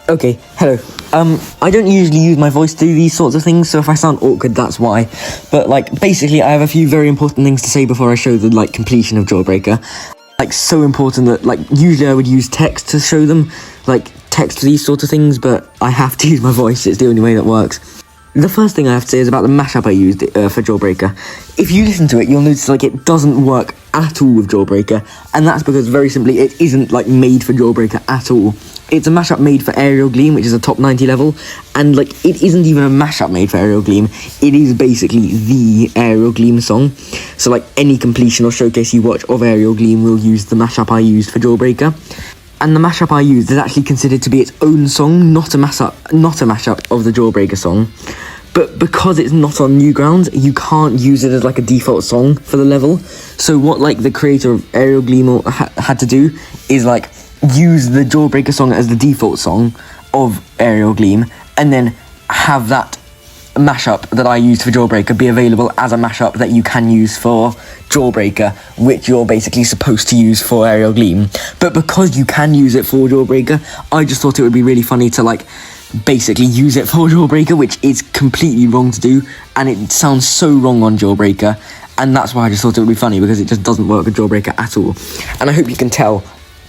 Okay, hello. I don't usually use my voice to do these sorts of things, so if I sound awkward, that's why. But, basically, I have a few very important things to say before I show the, completion of Jawbreaker. So important that, usually I would use text to show them, text for these sorts of things, but I have to use my voice. It's the only way that works. The first thing I have to say is about the mashup I used for Jawbreaker. If you listen to it, you'll notice, it doesn't work at all with Jawbreaker, and that's because, very simply, it isn't, made for Jawbreaker at all. It's a mashup made for Aerial Gleam, which is a top 90 level, and, it isn't even a mashup made for Aerial Gleam. It is basically the Aerial Gleam song. So, any completion or showcase you watch of Aerial Gleam will use the mashup I used for Jawbreaker. And the mashup I used is actually considered to be its own song, not a mashup of the Jawbreaker song. But because it's not on Newgrounds, you can't use it as a default song for the level. So what the creator of Aerial Gleam had to do is use the Jawbreaker song as the default song of Aerial Gleam, and then have that mashup that I used for Jawbreaker be available as a mashup that you can use for Jawbreaker, which you're basically supposed to use for Aerial Gleam. But because you can use it for Jawbreaker, I just thought it would be really funny to basically use it for Jawbreaker, which is completely wrong to do, and it sounds so wrong on Jawbreaker, and that's why I just thought it would be funny, because it just doesn't work with Jawbreaker at all. And I hope you can tell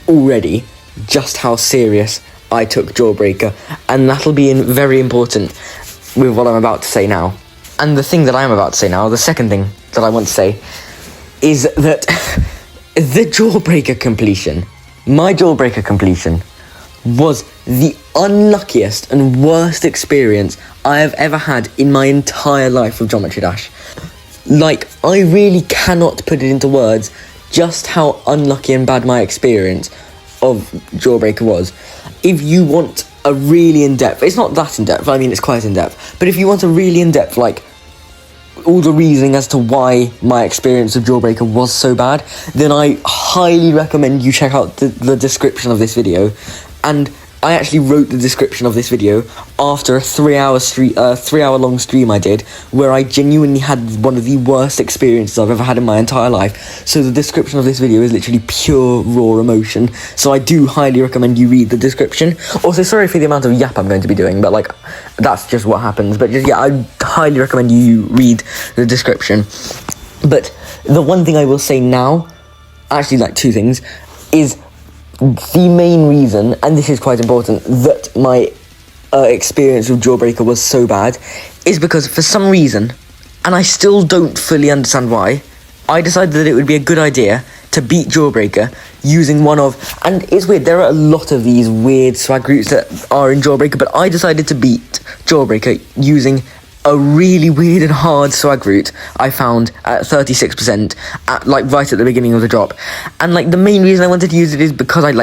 already just how serious I took Jawbreaker, and that'll be very important with what I'm about to say now. And the thing that I'm about to say now, the second thing that I want to say, is that the Jawbreaker completion, my Jawbreaker completion, was the unluckiest and worst experience I have ever had in my entire life with Geometry Dash. I really cannot put it into words just how unlucky and bad my experience of Jawbreaker was. If you want a really in-depth, it's not that in-depth, I mean it's quite in-depth, but if you want a really in-depth, all the reasoning as to why my experience of Jawbreaker was so bad, then I highly recommend you check out the description of this video. And I actually wrote the description of this video after a 3-hour-long stream I did, where I genuinely had one of the worst experiences I've ever had in my entire life. So the description of this video is literally pure raw emotion. So I do highly recommend you read the description. Also, sorry for the amount of yap I'm going to be doing, but that's just what happens. But I highly recommend you read the description. But the one thing I will say now, actually two things, is the main reason, and this is quite important, that my experience with Jawbreaker was so bad is because for some reason, and I still don't fully understand why, I decided that it would be a good idea to beat Jawbreaker using one of, and it's weird, there are a lot of these weird swag routes that are in Jawbreaker, but I decided to beat Jawbreaker using a really weird and hard swag route I found at 36%, right at the beginning of the drop. And the main reason I wanted to use it is because I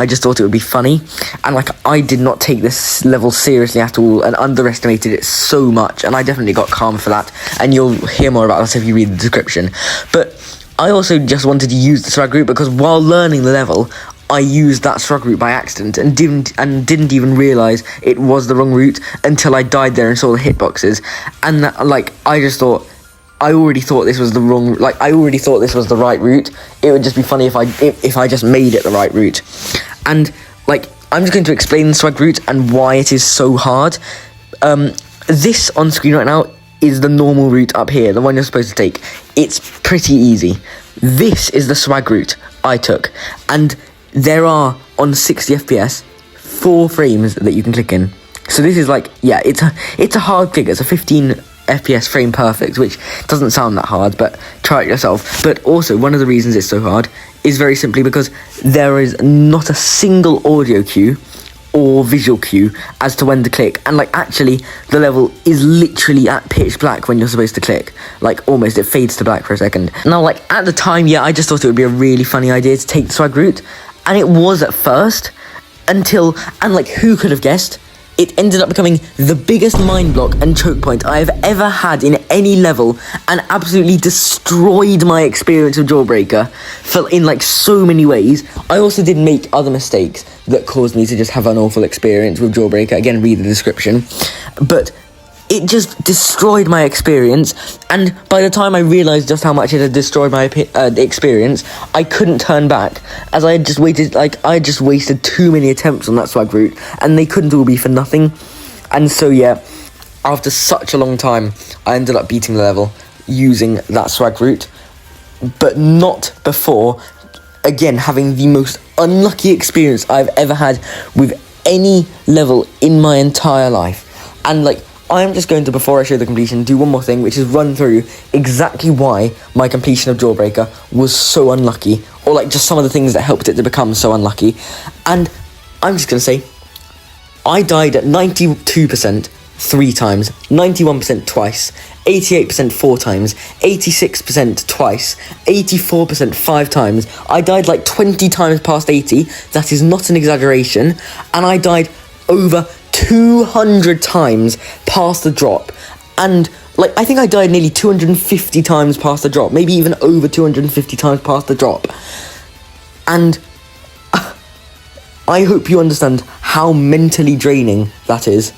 just thought it would be funny, and I did not take this level seriously at all and underestimated it so much, and I definitely got calm for that, and you'll hear more about that if you read the description. But I also just wanted to use the swag route because while learning the level, I used that swag route by accident and didn't even realise it was the wrong route until I died there and saw the hitboxes. And that, I just thought, I already thought this was the wrong, I already thought this was the right route. It would just be funny if I just made it the right route. And I'm just going to explain the swag route and why it is so hard. This on screen right now is the normal route up here, the one you're supposed to take. It's pretty easy. This is the swag route I took, and there are, on 60 FPS, 4 frames that you can click in. So this is it's a hard click. It's a 15 FPS frame perfect, which doesn't sound that hard, but try it yourself. But also, one of the reasons it's so hard is very simply because there is not a single audio cue or visual cue as to when to click, and actually the level is literally at pitch black when you're supposed to click, almost it fades to black for a second. Now at the time, I just thought it would be a really funny idea to take the swag route, and it was at first, until who could have guessed, it ended up becoming the biggest mind block and choke point I have ever had in any level, and absolutely destroyed my experience of Jawbreaker in so many ways. I also did make other mistakes that caused me to just have an awful experience with Jawbreaker. Again, read the description. But it just destroyed my experience, and by the time I realised just how much it had destroyed my experience, I couldn't turn back, as I had just wasted too many attempts on that swag route, and they couldn't all be for nothing. And so yeah, after such a long time, I ended up beating the level using that swag route, but not before, again, having the most unlucky experience I've ever had with any level in my entire life. And like, I'm just going to, before I show the completion, do one more thing, which is run through exactly why my completion of Jawbreaker was so unlucky, or like just some of the things that helped it to become so unlucky. And I'm just going to say, I died at 92% 3 times, 91% twice, 88% 4 times, 86% twice, 84% 5 times. I died like 20 times past 80, that is not an exaggeration, and I died over 200 times past the drop, and like, I think I died nearly 250 times past the drop, maybe even over 250 times past the drop. And I hope you understand how mentally draining that is.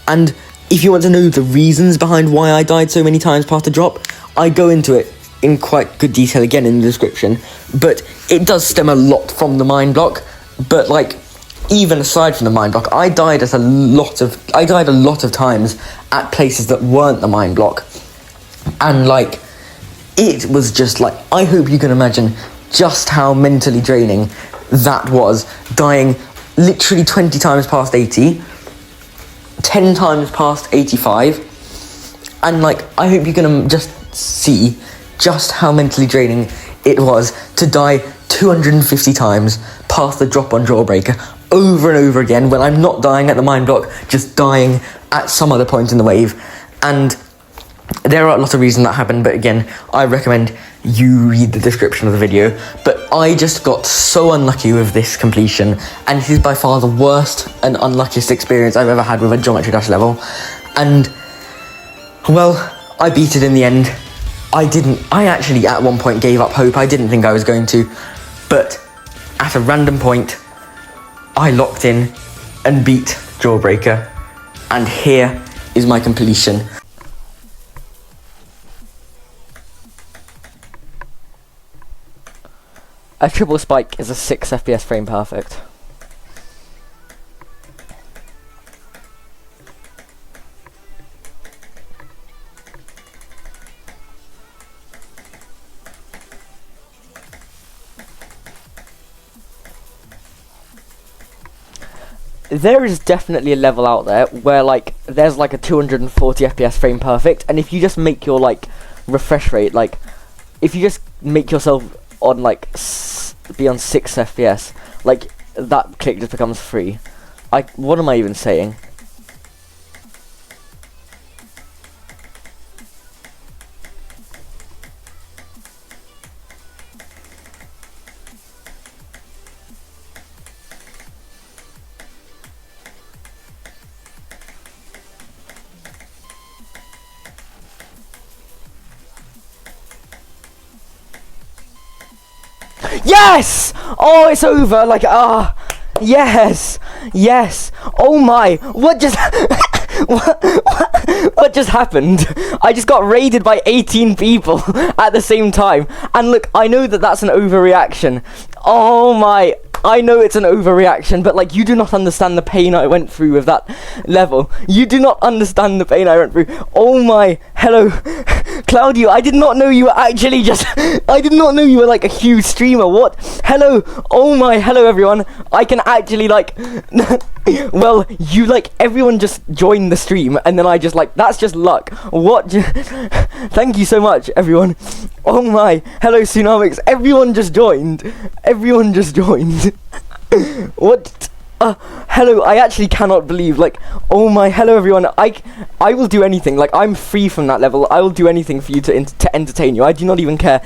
And if you want to know the reasons behind why I died so many times past the drop, I go into it in quite good detail again in the description, but it does stem a lot from the mind block. But like, even aside from the mind block, I died a lot of times at places that weren't the mind block. And like, it was just like, I hope you can imagine just how mentally draining that was, dying literally 20 times past 80, 10 times past 85, and like, I hope you can just see just how mentally draining it was to die 250 times past the drop on Jawbreaker over and over again, when I'm not dying at the mind block, just dying at some other point in the wave. And there are a lot of reasons that happened, but again, I recommend you read the description of the video. But I just got so unlucky with this completion, and it is by far the worst and unluckiest experience I've ever had with a Geometry Dash level. And, well, I beat it in the end. I actually at one point gave up hope. I didn't think I was going to, but at a random point, I locked in and beat Jawbreaker, and here is my completion. A triple spike is a 6 FPS frame perfect. There is definitely a level out there where like there's like a 240 FPS frame perfect, and if you just make your like refresh rate, like if you just make yourself on like be on 6 FPS, like that click just becomes free. What am I even saying? Yes! Oh, it's over. Like, yes, yes. Oh my, what just what just happened? I just got raided by 18 people at the same time. And look, I know that that's an overreaction. Oh my, I know it's an overreaction, but like, you do not understand the pain I went through with that level. You do not understand the pain I went through. Oh my, hello, Claudio, I did not know you were actually just, I did not know you were like a huge streamer. What? Hello, oh my, hello everyone. I can actually like, well, you like, everyone just joined the stream, and then I just like, that's just luck. What? Thank you so much, everyone. Oh my, hello Tsunamics, everyone just joined. Everyone just joined. What? Hello, I actually cannot believe, like, oh my, hello everyone. I will do anything, like, I'm free from that level. I will do anything for you to entertain you. I do not even care.